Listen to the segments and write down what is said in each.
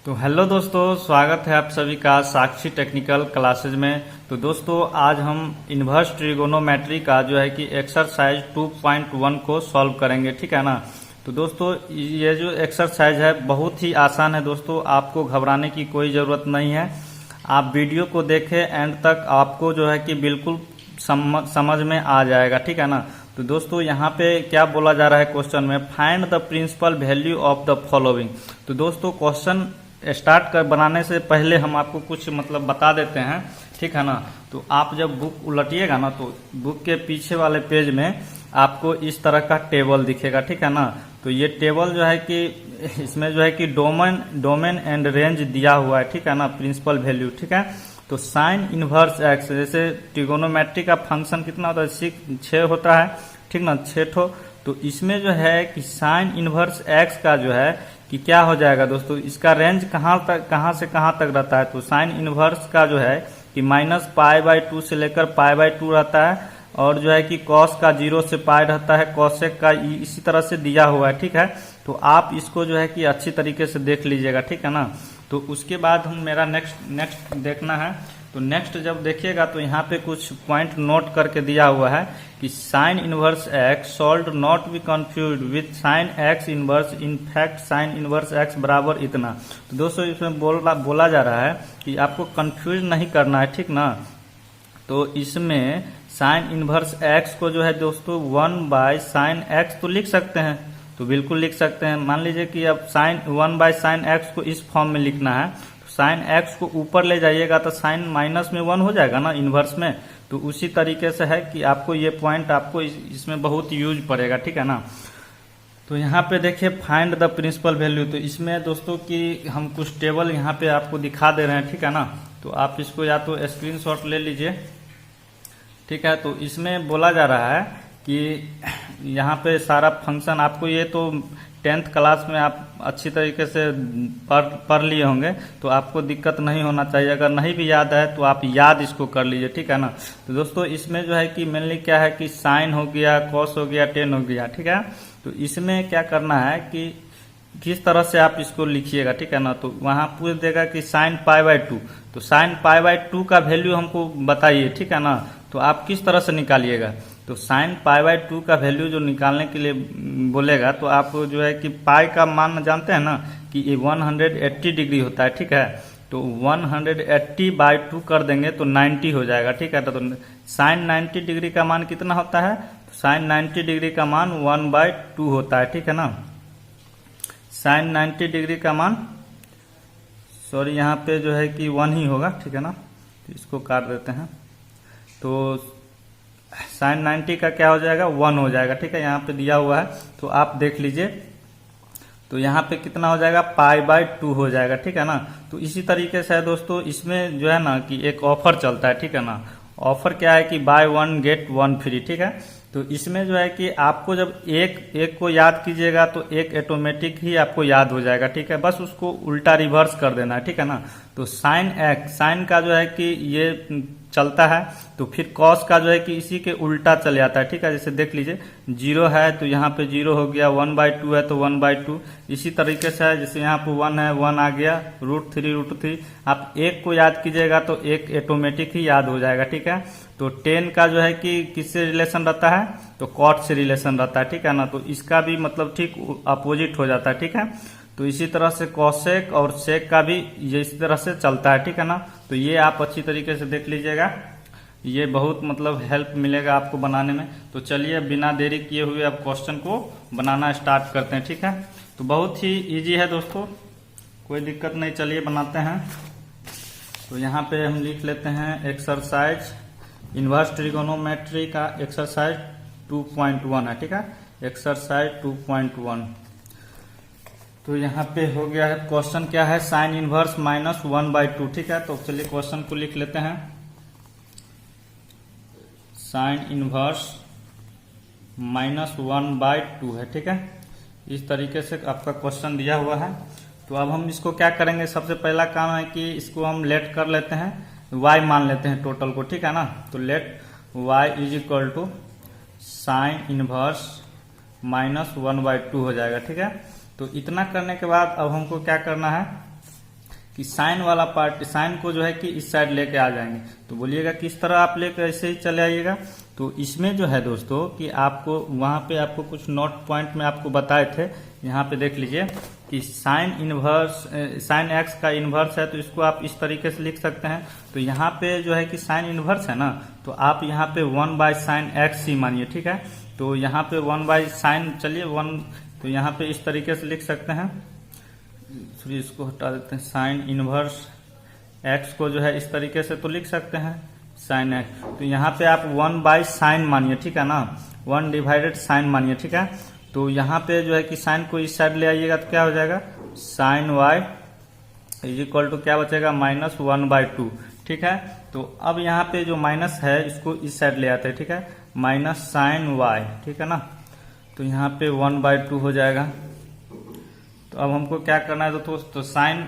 तो हेलो दोस्तों, स्वागत है आप सभी का साक्षी टेक्निकल क्लासेज में। तो दोस्तों आज हम इन्वर्स ट्रिगोनोमेट्री का जो है कि एक्सरसाइज 2.1 को सॉल्व करेंगे, ठीक है ना। तो दोस्तों ये जो एक्सरसाइज है बहुत ही आसान है दोस्तों, आपको घबराने की कोई ज़रूरत नहीं है। आप वीडियो को देखें एंड तक, आपको जो है कि बिल्कुल समझ में आ जाएगा, ठीक है ना। तो दोस्तों यहाँ पे क्या बोला जा रहा है क्वेश्चन में, find the principal value of the following. तो दोस्तों क्वेश्चन स्टार्ट कर बनाने से पहले हम आपको कुछ मतलब बता देते हैं, ठीक है ना। तो आप जब बुक उलटिएगा ना तो बुक के पीछे वाले पेज में आपको इस तरह का टेबल दिखेगा, ठीक है ना। तो ये टेबल जो है कि इसमें जो है कि डोमेन एंड रेंज दिया हुआ है, ठीक है ना, प्रिंसिपल वैल्यू, ठीक है। तो साइन इनवर्स एक्स, जैसे ट्रिगोनोमेट्री का फंक्शन कितना होता है, 6 होता है, ठीक ना, 6 ठो। तो इसमें जो है कि साइन इनवर्स एक्स का जो है कि क्या हो जाएगा दोस्तों, इसका रेंज कहाँ से कहाँ तक रहता है। तो साइन इनवर्स का जो है कि -π/2 से लेकर π/2 रहता है, और जो है कि कॉस का 0 से पाई रहता है, कॉसेक का इसी तरह से दिया हुआ है, ठीक है। तो आप इसको जो है कि अच्छी तरीके से देख लीजिएगा, ठीक है ना। तो उसके बाद हम मेरा नेक्स्ट देखना है। तो नेक्स्ट जब देखिएगा तो यहाँ पे कुछ पॉइंट नोट करके दिया हुआ है कि sine inverse x solve not be confuse with sine x inverse, in fact sine inverse x बराबर इतना। तो दोस्तों इसमें बोला जा रहा है कि आपको कंफ्यूज नहीं करना है, ठीक ना। तो इसमें साइन इनवर्स एक्स को जो है दोस्तों 1/sin x तो लिख सकते हैं, तो बिल्कुल लिख सकते हैं। मान लीजिए कि अब साइन 1/sin x को इस फॉर्म में लिखना है, तो साइन x को ऊपर ले जाइएगा तो साइन माइनस में 1 हो जाएगा ना इन्वर्स में। तो उसी तरीके से है कि आपको ये पॉइंट आपको इसमें बहुत यूज पड़ेगा, ठीक है ना। तो यहाँ पे देखिए फाइंड द प्रिंसिपल वैल्यू। तो इसमें दोस्तों कि हम कुछ टेबल यहाँ पे आपको दिखा दे रहे हैं, ठीक है ना। तो आप इसको या तो स्क्रीनशॉट ले लीजिए, ठीक है। तो इसमें बोला जा रहा है कि यहाँ पे सारा फंक्शन आपको, ये तो 10th क्लास में आप अच्छी तरीके से पढ़ लिए होंगे, तो आपको दिक्कत नहीं होना चाहिए। अगर नहीं भी याद है तो आप याद इसको कर लीजिए, ठीक है ना। तो दोस्तों इसमें जो है कि मेनली क्या है कि साइन हो गया, कॉस हो गया, टेन हो गया, ठीक है। तो इसमें क्या करना है कि किस तरह से आप इसको लिखिएगा, ठीक है ना। तो वहां पूछ देगा कि साइन π/2, तो साइन π/2 का वैल्यू हमको बताइए, ठीक है ना। तो आप किस तरह से निकालिएगा, तो साइन π/2 का वैल्यू जो निकालने के लिए बोलेगा, तो आप जो है कि पाई का मान जानते हैं ना कि ये 180 डिग्री होता है, ठीक है। तो 180/2 कर देंगे तो 90 हो जाएगा, ठीक है। तो साइन 90 डिग्री का मान कितना होता है, तो साइन 90 डिग्री का मान 1/2 होता है, ठीक है ना। साइन 90 डिग्री का मान, सॉरी यहाँ पे जो है कि 1 ही होगा, ठीक है ना। तो इसको काट देते हैं, तो साइन 90 का क्या हो जाएगा, 1 हो जाएगा, ठीक है। यहाँ पे दिया हुआ है तो आप देख लीजिए। तो यहाँ पे कितना हो जाएगा, π/2 हो जाएगा, ठीक है ना। तो इसी तरीके से है दोस्तों, इसमें जो है ना कि एक ऑफर चलता है, ठीक है ना। ऑफर क्या है कि बाय 1 गेट 1 फ्री, ठीक है। तो इसमें जो है कि आपको जब एक को याद कीजिएगा तो एक ऑटोमेटिक ही आपको याद हो जाएगा, ठीक है। बस उसको उल्टा रिवर्स कर देना है, ठीक है ना। तो साइन एक्स, साइन का जो है कि ये चलता है, तो फिर कॉस का जो है कि इसी के उल्टा चल जाता है, ठीक है। जैसे देख लीजिए 0 है तो यहाँ पे 0 हो गया, 1/2 है तो 1/2, इसी तरीके से है। जैसे यहाँ पे 1 है, 1 आ गया, √3 आप एक को याद कीजिएगा तो एक ऑटोमेटिक ही याद हो जाएगा, ठीक है। तो 10 का जो है कि किससे रिलेशन रहता है, तो कॉट से रिलेशन रहता है, ठीक है ना। तो इसका भी मतलब ठीक अपोजिट हो जाता है, ठीक है। तो इसी तरह से कॉसेक और सेक का भी ये इसी तरह से चलता है, ठीक है ना। तो ये आप अच्छी तरीके से देख लीजिएगा, ये बहुत मतलब हेल्प मिलेगा आपको बनाने में। तो चलिए बिना देरी किए हुए अब क्वेश्चन को बनाना स्टार्ट करते हैं, ठीक है। तो बहुत ही इजी है दोस्तों, कोई दिक्कत नहीं, चलिए बनाते हैं। तो यहाँ पे हम लिख लेते हैं एक्सरसाइज इन्वर्स ट्रिगोनोमेट्री का एक्सरसाइज 2.1 है, ठीक है। एक्सरसाइज 2.1। तो यहाँ पे हो गया है, क्वेश्चन क्या है, साइन इनवर्स -1/2, ठीक है। तो चलिए क्वेश्चन को लिख लेते हैं, साइन इनवर्स -1/2 है, ठीक है। इस तरीके से आपका क्वेश्चन दिया हुआ है। तो अब हम इसको क्या करेंगे, सबसे पहला काम है कि इसको हम लेट कर लेते हैं, y मान लेते हैं टोटल को, ठीक है ना। तो लेट y = साइन इनवर्स -1/2 हो जाएगा, ठीक है। तो इतना करने के बाद अब हमको क्या करना है, कि साइन वाला पार्ट, साइन को जो है कि इस साइड लेके आ जाएंगे। तो बोलिएगा किस तरह आप लेके ऐसे ही चले आइएगा। तो इसमें जो है दोस्तों कि आपको वहां पे आपको कुछ नोट पॉइंट में आपको बताए थे, यहाँ पे देख लीजिए कि साइन इनवर्स, साइन एक्स का इनवर्स है तो इसको आप इस तरीके से लिख सकते हैं। तो यहाँ पे जो है कि साइन इनवर्स है ना, तो आप यहाँ पे 1/sin x ही मानिए, ठीक है। तो यहाँ पे 1/sin, चलिए 1, तो यहाँ पे इस तरीके से लिख सकते हैं। फिर इसको हटा देते हैं, साइन इनवर्स x को जो है इस तरीके से तो लिख सकते हैं साइन एक्स। तो यहाँ पे आप 1/sin मानिए, ठीक है ना, 1/sin मानिए, ठीक है। तो यहाँ पे जो है कि साइन को इस साइड ले आइएगा तो क्या हो जाएगा, sine y is equal to क्या बचेगा, -1/2, ठीक है। तो अब यहाँ पे जो माइनस है इसको इस साइड ले आते हैं, ठीक है, -sin y, ठीक है ना। तो यहाँ पे 1/2 हो जाएगा। तो अब हमको क्या करना है दोस्तों, तो साइन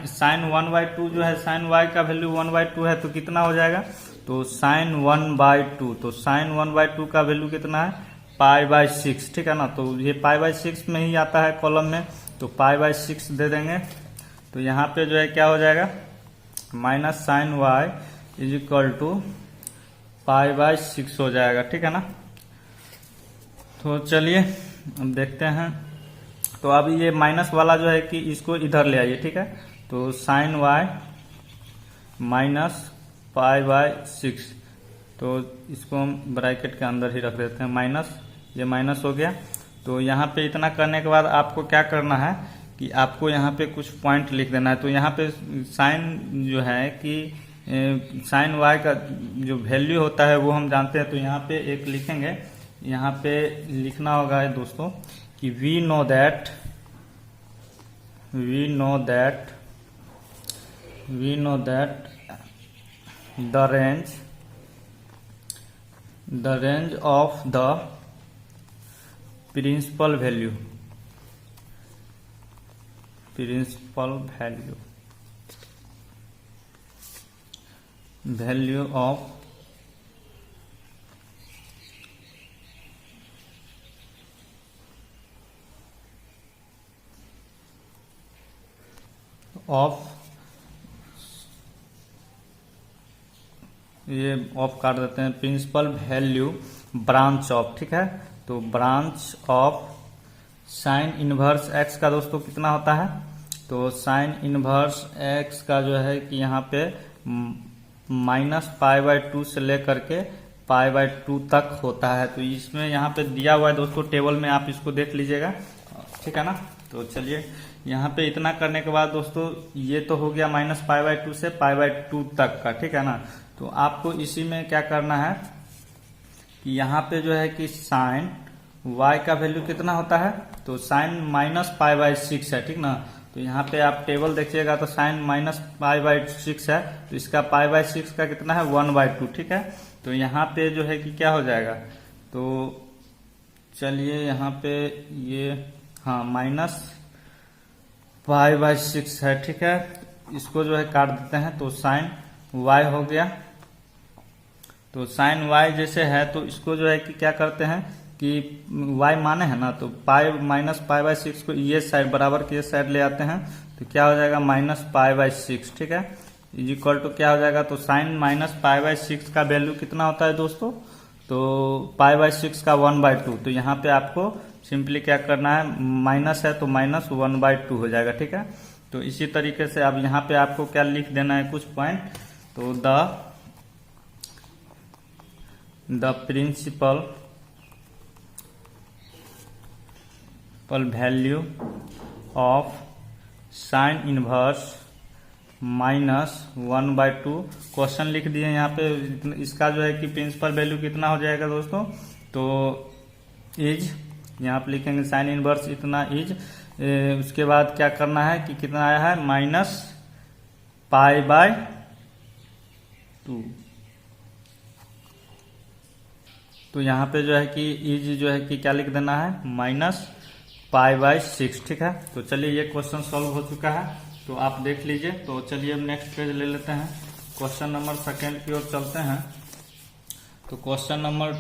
1/2 जो है, साइन y का वैल्यू 1/2 है तो कितना हो जाएगा, तो साइन 1/2, तो साइन 1/2 का वैल्यू कितना है, π/6, ठीक है ना। तो ये π/6 में ही आता है कॉलम में, तो π/6 दे देंगे। तो यहाँ पे जो है क्या हो जाएगा, -sin y is equal to π/6 हो जाएगा, ठीक है ना। तो चलिए अब देखते हैं। तो अब ये माइनस वाला जो है कि इसको इधर ले आइए, ठीक है। तो साइन y -π/6, तो इसको हम ब्रैकेट के अंदर ही रख देते हैं, माइनस, ये माइनस हो गया। तो यहाँ पे इतना करने के बाद आपको क्या करना है कि आपको यहाँ पे कुछ पॉइंट लिख देना है। तो यहाँ पे साइन जो है कि साइन y का जो वैल्यू होता है वो हम जानते हैं। तो यहाँ पे एक लिखेंगे, यहाँ पे लिखना होगा दोस्तों कि we know that the range of the principal value of ये ऑफ काट देते हैं, प्रिंसिपल वैल्यू ब्रांच ऑफ, ठीक है। तो branch of sine inverse x का दोस्तों कितना होता है, तो साइन इनवर्स x का जो है कि यहाँ पे -π/2 से लेकर के π/2 तक होता है। तो इसमें यहाँ पे दिया हुआ है दोस्तों टेबल में, आप इसको देख लीजिएगा, ठीक है ना। तो चलिए यहाँ पे इतना करने के बाद दोस्तों ये तो हो गया -π/2 से π/2 तक का, ठीक है ना। तो आपको इसी में क्या करना है कि यहाँ पे जो है कि साइन y का वैल्यू कितना होता है, तो साइन -π/6 है, ठीक ना। तो यहाँ पे आप टेबल देखिएगा तो साइन -π/6 है, तो इसका π/6 का कितना है, 1/2, ठीक है। तो यहाँ पे जो है कि क्या हो जाएगा, तो चलिए यहाँ पे ये हाँ -π/6 है, ठीक है। इसको जो है काट देते हैं, तो साइन y हो गया। तो साइन y जैसे है तो इसको जो है कि क्या करते हैं कि y माने है ना, तो -π/6 को ये साइड बराबर के साइड ले आते हैं, तो क्या हो जाएगा -π/6, ठीक है, इज इक्वल टू क्या हो जाएगा, तो साइन -π/6 का वैल्यू कितना होता है दोस्तों, तो π/6 का 1/2। तो यहाँ पे आपको सिंपली क्या करना है, माइनस है तो -1/2 हो जाएगा, ठीक है। तो इसी तरीके से अब यहाँ पे आपको क्या लिख देना है, कुछ पॉइंट, तो the principal value of sine inverse -1/2, question लिख दिए यहाँ पे। इसका जो है कि प्रिंसिपल वैल्यू कितना हो जाएगा दोस्तों, तो इज, यहाँ पे लिखेंगे साइन इनवर्स इतना इज, उसके बाद क्या करना है कि कितना आया है, -π/2। तो यहाँ पे जो है कि इज जो है कि क्या लिख देना है, -π/6, ठीक है। तो चलिए ये क्वेश्चन सॉल्व हो चुका है, तो आप देख लीजिए। तो चलिए अब नेक्स्ट पेज ले लेते हैं, क्वेश्चन नंबर 2 की ओर चलते हैं। तो क्वेश्चन नंबर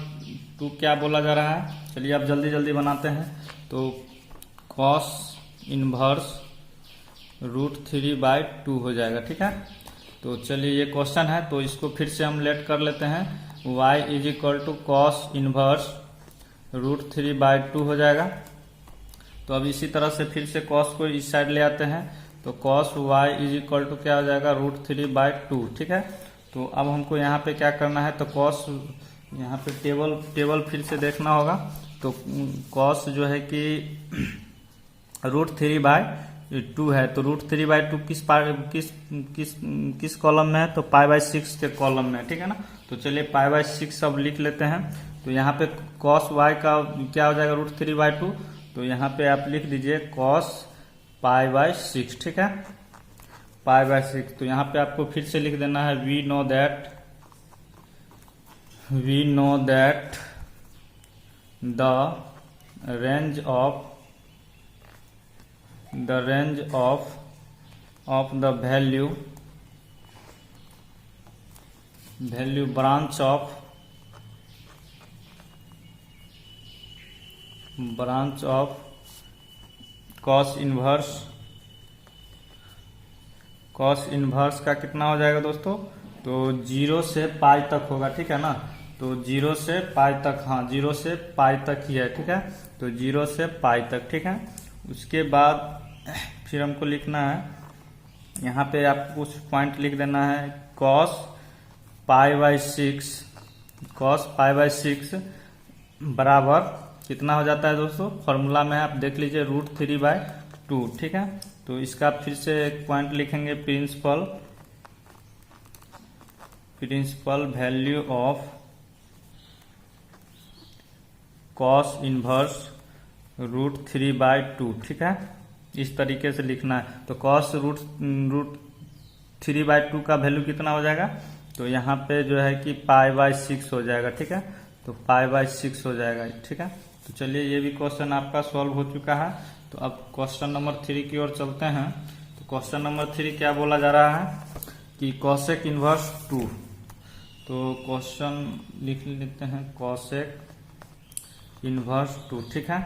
2 क्या बोला जा रहा है, चलिए आप जल्दी जल्दी बनाते हैं। तो कॉस इनवर्स √3/2 हो जाएगा। ठीक है, तो चलिए ये क्वेश्चन है, तो इसको फिर से हम लेट कर लेते हैं। y = cos इनवर्स √3/2 हो जाएगा। तो अब इसी तरह से फिर से cos को इस साइड ले आते हैं, तो cos y = क्या हो जाएगा, √3/2। ठीक है, तो अब हमको यहाँ पे क्या करना है, तो cos यहाँ पे टेबल फिर से देखना होगा। तो cos जो है कि √3/2 है, तो √3/2 किस कॉलम में है, तो π/6 के कॉलम में है। ठीक है ना, तो चलिए π/6 अब लिख लेते हैं। तो यहाँ पे cos y का क्या हो जाएगा, √3/2, तो यहाँ पे आप लिख दीजिए cos π/6। ठीक है, π/6। तो यहाँ पे आपको फिर से लिख देना है we know that the range of the value branch of cos inverse का कितना हो जाएगा दोस्तों, तो 0 से पाई तक होगा। ठीक है ना, तो 0 से पाई तक, हाँ 0 से पाई तक ही है। ठीक है, तो 0 से पाई तक। ठीक है, उसके बाद फिर हमको लिखना है, यहाँ पे आपको कुछ पॉइंट लिख देना है। cos π/6 बराबर कितना हो जाता है दोस्तों, फॉर्मूला में आप देख लीजिए √3/2। ठीक है, तो इसका फिर से एक पॉइंट लिखेंगे, principal value of cos inverse √3/2। ठीक है, इस तरीके से लिखना है। तो cos √3/2 का वैल्यू कितना हो जाएगा, तो यहाँ पे जो है कि π/6 हो जाएगा। ठीक है, तो π/6 हो जाएगा। ठीक है, तो चलिए ये भी क्वेश्चन आपका सॉल्व हो चुका है। तो अब क्वेश्चन नंबर 3 की ओर चलते हैं। तो क्वेश्चन नंबर 3 क्या बोला जा रहा है कि cosec इनवर्स 2। तो क्वेश्चन लिख लेते हैं cosec इनवर्स 2। ठीक है,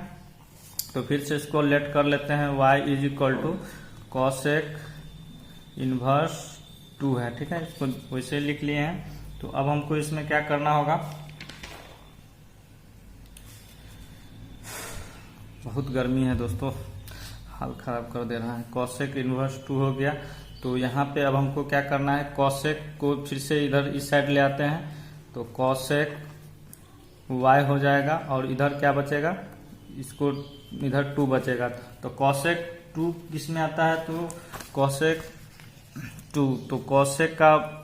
तो फिर से इसको लेट कर लेते हैं, y = cosec इनवर्स 2 है। ठीक है, इसको वैसे लिख लिए हैं। तो अब हमको इसमें क्या करना होगा, बहुत गर्मी है दोस्तों, हाल खराब कर दे रहा है। cosec इनवर्स 2 हो गया। तो यहाँ पे अब हमको क्या करना है, cosec को फिर से इधर इस साइड ले आते हैं, तो cosec y हो जाएगा, और इधर क्या बचेगा, इसको इधर 2 बचेगा। तो cosec 2 किस में आता है, तो cosec 2, तो cosec का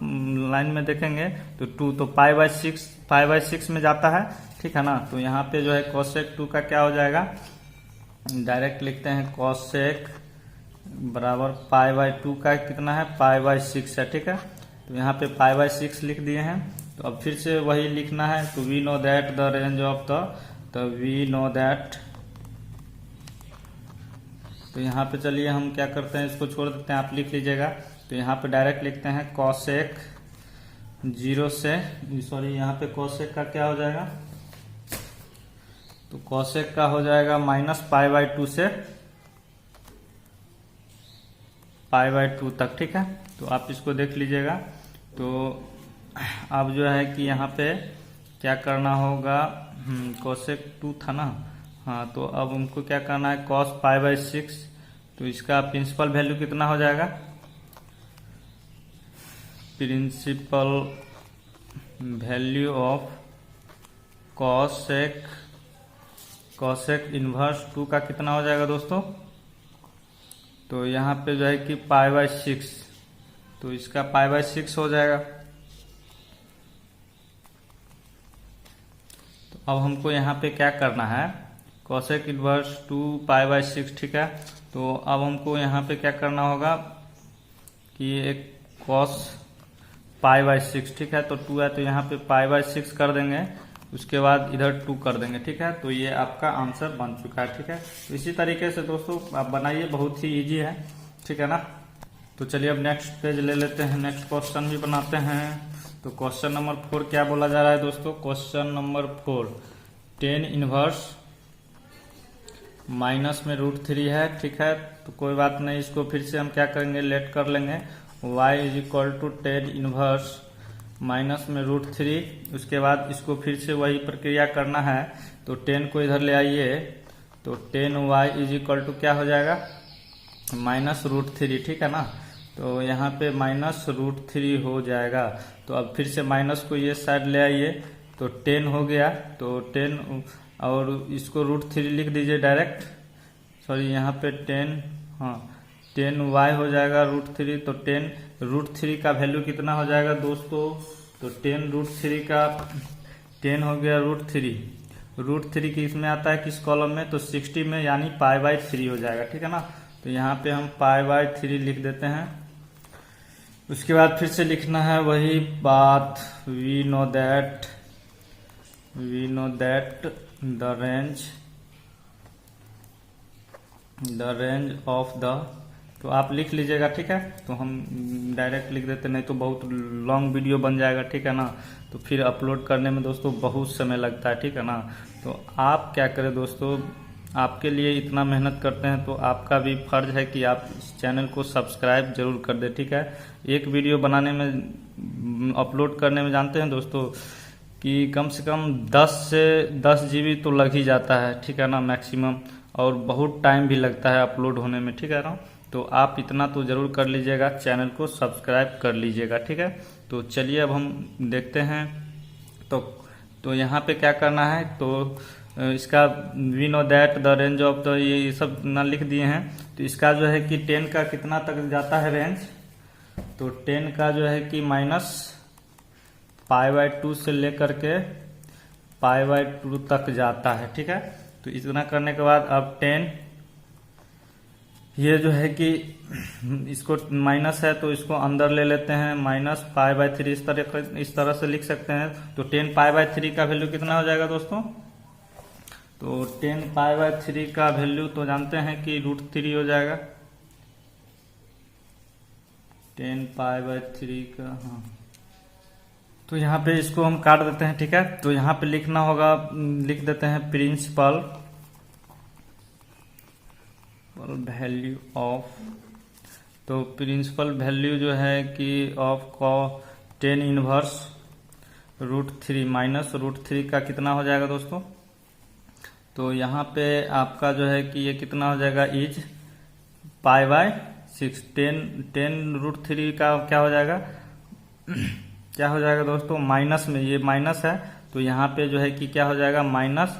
लाइन में देखेंगे तो 2 तो π/6 में जाता है। ठीक है ना, तो यहाँ पे जो है cosec 2 का क्या हो जाएगा, डायरेक्ट लिखते हैं cosec बराबर π/2 का कितना है, π/6 है। ठीक है, तो यहाँ पे π/6 लिख दिए हैं। तो अब फिर से वही लिखना है, तो we know that the range of तो we know that, तो यहाँ पे चलिए हम क्या करते हैं, इसको छोड़ देते हैं, आप लिख लीजिएगा। तो यहाँ पे डायरेक्ट लिखते हैं cosec 0 से, सॉरी यहाँ पे cosec का क्या हो जाएगा, तो cosec का हो जाएगा -π/2 से π/2 तक। ठीक है, तो आप इसको देख लीजिएगा। तो अब जो है कि यहाँ पे क्या करना होगा, cosec 2 था ना, हाँ, तो अब हमको क्या करना है, cos π/6, तो इसका प्रिंसिपल वैल्यू कितना हो जाएगा, principal value of cosec inverse 2 का कितना हो जाएगा दोस्तों, तो यहाँ पे जो है कि π/6, तो इसका π/6 हो जाएगा। तो अब हमको यहाँ पे क्या करना है, cosec इनवर्स 2 π/6। ठीक है, तो अब हमको यहाँ पे क्या करना होगा कि एक cos π/6। ठीक है, तो 2 है, तो यहाँ पे π/6 कर देंगे, उसके बाद इधर 2 कर देंगे। ठीक है, तो ये आपका आंसर बन चुका है। ठीक है, तो इसी तरीके से दोस्तों आप बनाइए, बहुत ही इजी है। ठीक है ना, तो चलिए अब नेक्स्ट पेज ले लेते हैं, नेक्स्ट क्वेश्चन भी बनाते हैं। तो क्वेश्चन नंबर 4 क्या बोला जा रहा है दोस्तों, क्वेश्चन नंबर 4, tan माइनस में √3 है, ठीक है। तो कोई बात नहीं, इसको फिर से हम क्या करेंगे, लेट कर लेंगे। y is equal to tan inverse minus में √3। उसके बाद इसको फिर से वही प्रक्रिया करना है, तो 10 को इधर ले आइए, तो 10y इज इक्वल टू क्या हो जाएगा, माइनस √3, ठीक है ना। तो यहाँ पे माइनस √3 हो जाएगा। तो अब फिर से माइनस को ये साइड ले आइए, तो 10 हो गया। तो 10 और इसको √3 लिख दीजिए डायरेक्ट, सॉरी यहाँ पे 10, हाँ 10y हो जाएगा √3। तो 10 √3 का वैल्यू कितना हो जाएगा दोस्तों, तो 10 √3 का 10 हो गया √3 की इसमें आता है किस कॉलम में, तो 60 में, यानी π/3 हो जाएगा, ठीक है ना। तो यहाँ पे हम π/3 लिख देते हैं। उसके बाद फिर से लिखना है वही बात, we know that the range of the, तो आप लिख लीजिएगा, ठीक है। तो हम डायरेक्ट लिख देते, नहीं तो बहुत लॉन्ग वीडियो बन जाएगा, ठीक है ना। तो फिर अपलोड करने में दोस्तों बहुत समय लगता है, ठीक है ना। तो आप क्या करें दोस्तों, आपके लिए इतना मेहनत करते हैं तो आपका भी फर्ज है कि आप इस चैनल को सब्सक्राइब जरूर कर दें, ठीक है। एक वीडियो बनाने में, अपलोड करने में जानते हैं दोस्तों कि कम से कम 10 से 10 GB तो लग ही जाता है, ठीक है ना, मैक्सिमम। और बहुत टाइम भी लगता है अपलोड होने में, ठीक है ना। तो आप इतना तो जरूर कर लीजिएगा, चैनल को सब्सक्राइब कर लीजिएगा, ठीक है। तो चलिए अब हम देखते हैं। तो यहाँ पे क्या करना है, तो इसका we know that the range of the, ये सब ना लिख दिए हैं। तो इसका जो है कि 10 का कितना तक जाता है रेंज, तो 10 का जो है कि माइनस π/2 से लेकर के π/2 तक जाता है, ठीक है। तो इतना करने के बाद अब 10, ये जो है कि इसको माइनस है तो इसको अंदर ले लेते हैं, माइनस π/3, इस तरह से लिख सकते हैं। तो 10 π/3 का वैल्यू कितना हो जाएगा दोस्तों, तो 10 π/3 का वैल्यू तो जानते हैं कि √3 हो जाएगा। 10 π/3 का, हाँ, तो यहाँ पे इसको हम काट देते हैं, ठीक है। तो यहाँ पे लिखना होगा, लिख देते हैं प्रिंसिपल वैल्यू ऑफ, तो प्रिंसिपल वैल्यू जो है कि ऑफ 10 इनवर्स √3 माइनस √3 का कितना हो जाएगा दोस्तों, तो यहाँ पे आपका जो है कि ये कितना हो जाएगा, इज π/6। 10 √3 का क्या हो जाएगा क्या हो जाएगा दोस्तों, माइनस में, ये माइनस है तो यहाँ पे जो है कि क्या हो जाएगा, माइनस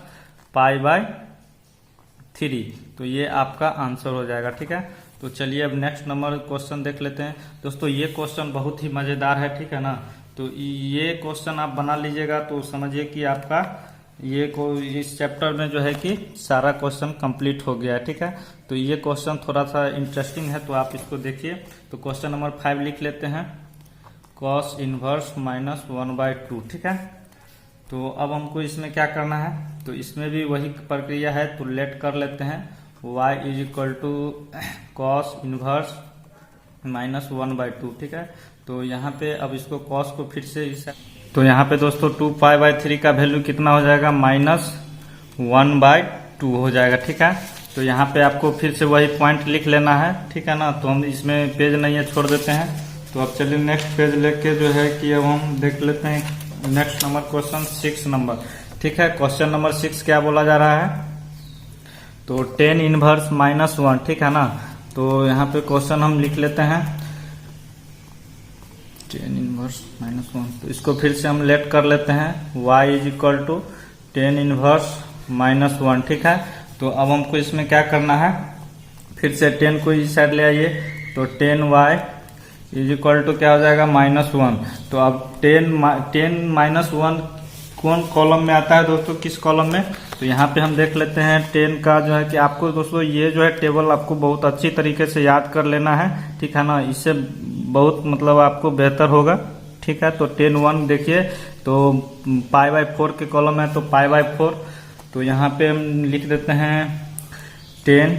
π/3। तो ये आपका आंसर हो जाएगा, ठीक है। तो चलिए अब नेक्स्ट नंबर क्वेश्चन देख लेते हैं दोस्तों। ये क्वेश्चन बहुत ही मजेदार है, ठीक है ना। तो ये क्वेश्चन आप बना लीजिएगा तो समझिए कि आपका इस चैप्टर में जो है कि सारा क्वेश्चन कंप्लीट हो गया है, ठीक है। तो ये क्वेश्चन थोड़ा सा इंटरेस्टिंग है, तो आप इसको देखिए। तो क्वेश्चन नंबर 5 लिख लेते हैं, cos इनवर्स -1/2, ठीक है। तो अब हमको इसमें क्या करना है, तो इसमें भी वही प्रक्रिया है, तो लेट कर लेते हैं। y is equal to cos inverse -1/2, ठीक है। तो यहाँ पे अब इसको cos को फिर से तो यहाँ पे दोस्तों 2π/3 का वैल्यू कितना हो जाएगा, -1/2 हो जाएगा, ठीक है। तो यहाँ पे आपको फिर से वही पॉइंट लिख लेना है, ठीक है ना। तो हम इसमें पेज नहीं है, छोड़ देते हैं। तो अब चलिए नेक्स्ट पेज लेके जो है कि अब हम देख लेते हैं नेक्स्ट नंबर, क्वेश्चन 6 नंबर, ठीक है। क्वेश्चन नंबर 6 क्या बोला जा रहा है, तो 10 इनवर्स -1, ठीक है ना। तो यहाँ पे क्वेश्चन हम लिख लेते हैं 10 इनवर्स -1। तो इसको फिर से हम लेट कर लेते हैं, y is equal to 10 inverse -1, ठीक है। तो अब हमको इसमें क्या करना है, फिर से 10 को इस साइड ले आइए, तो 10y इज इक्वल टू क्या हो जाएगा, -1। तो अब 10 -1 कौन कॉलम में आता है दोस्तों, किस कॉलम में, तो यहाँ पे हम देख लेते हैं 10 का जो है कि आपको दोस्तों ये जो है टेबल आपको बहुत अच्छी तरीके से याद कर लेना है, ठीक है ना। इससे बहुत मतलब आपको बेहतर होगा, ठीक है। तो 10 देखिए, तो π/4 के कॉलम है, तो π/4। तो यहाँ पे हम लिख देते हैं 10,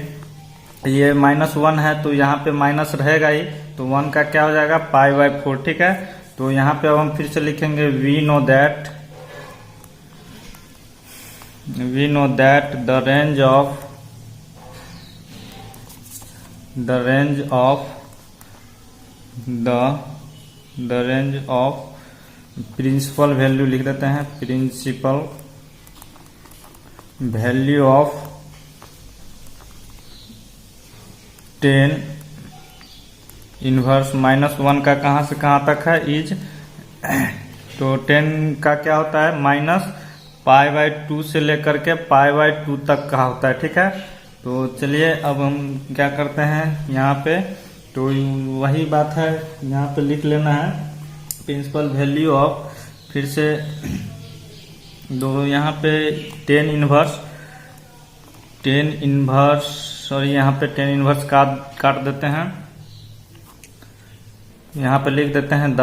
ये -1 है तो यहाँ पे माइनस रहेगा ही, तो 1 का क्या हो जाएगा, π/4, ठीक है। तो यहाँ पे अब हम फिर से लिखेंगे we know that the range of the range of principal value लिख देते हैं, प्रिंसिपल वैल्यू ऑफ 10 इनवर्स -1 का कहाँ से कहाँ तक है इज, तो 10 का क्या होता है -π/2 से लेकर के π/2 तक का होता है। ठीक है, तो चलिए अब हम क्या करते हैं यहाँ पे, तो वही बात है यहाँ पे लिख लेना है प्रिंसिपल वैल्यू ऑफ, फिर से दो यहाँ पे 10 इनवर्स सॉरी यहाँ पे 10 इनवर्स काट देते हैं, यहाँ पे लिख देते हैं द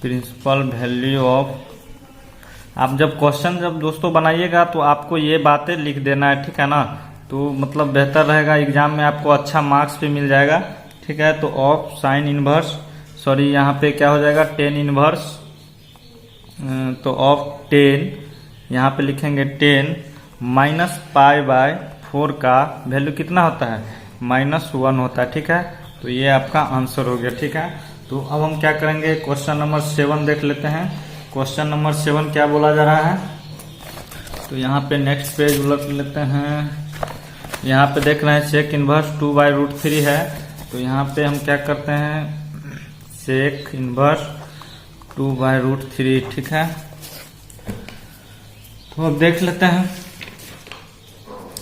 प्रिंसिपल वैल्यू ऑफ। आप जब क्वेश्चन जब दोस्तों बनाइएगा तो आपको ये बातें लिख देना है, ठीक है ना, तो मतलब बेहतर रहेगा, एग्जाम में आपको अच्छा मार्क्स भी मिल जाएगा। ठीक है, तो ऑफ साइन इनवर्स सॉरी यहाँ पे क्या हो जाएगा 10 इनवर्स, तो ऑफ 10 यहाँ पे लिखेंगे 10 -π/4 का वैल्यू कितना होता है -1 होता है। ठीक है, तो ये आपका आंसर हो गया। ठीक है, तो अब हम क्या करेंगे क्वेश्चन नंबर 7 देख लेते हैं। क्वेश्चन नंबर 7 क्या बोला जा रहा है, तो यहाँ पे नेक्स्ट पेज उलट लेते हैं। यहाँ पे देख रहे हैं सेक इनवर्स 2/√3 है, तो यहाँ पे हम क्या करते हैं सेक इनवर्स 2/√3। ठीक है, तो अब देख लेते हैं,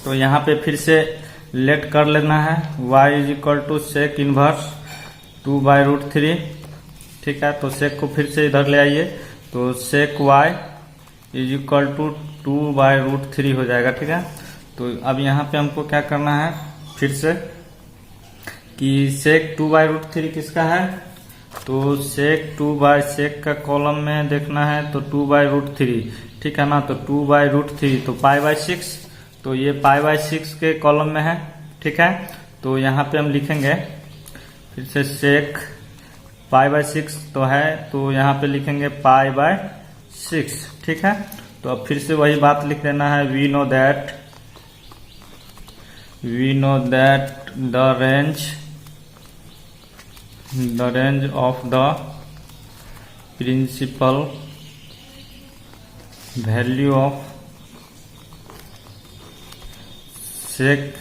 तो यहाँ पे फिर से लेट कर लेना है y = सेक इनवर्स 2/√3। ठीक है, तो सेक को फिर से इधर ले आइए, तो सेक y = 2/√3 हो जाएगा। ठीक है, तो अब यहाँ पे हमको क्या करना है फिर से कि सेक 2/√3 किसका है, तो सेक का कॉलम में देखना है तो 2/√3। ठीक है ना, तो 2/√3 तो π/6, तो ये π/6 के कॉलम में है। ठीक है, तो यहाँ पे हम लिखेंगे फिर से सेक π/6 तो है, तो यहाँ पे लिखेंगे π/6। ठीक है, तो अब फिर से वही बात लिख देना है we know that the range of the principal value of sec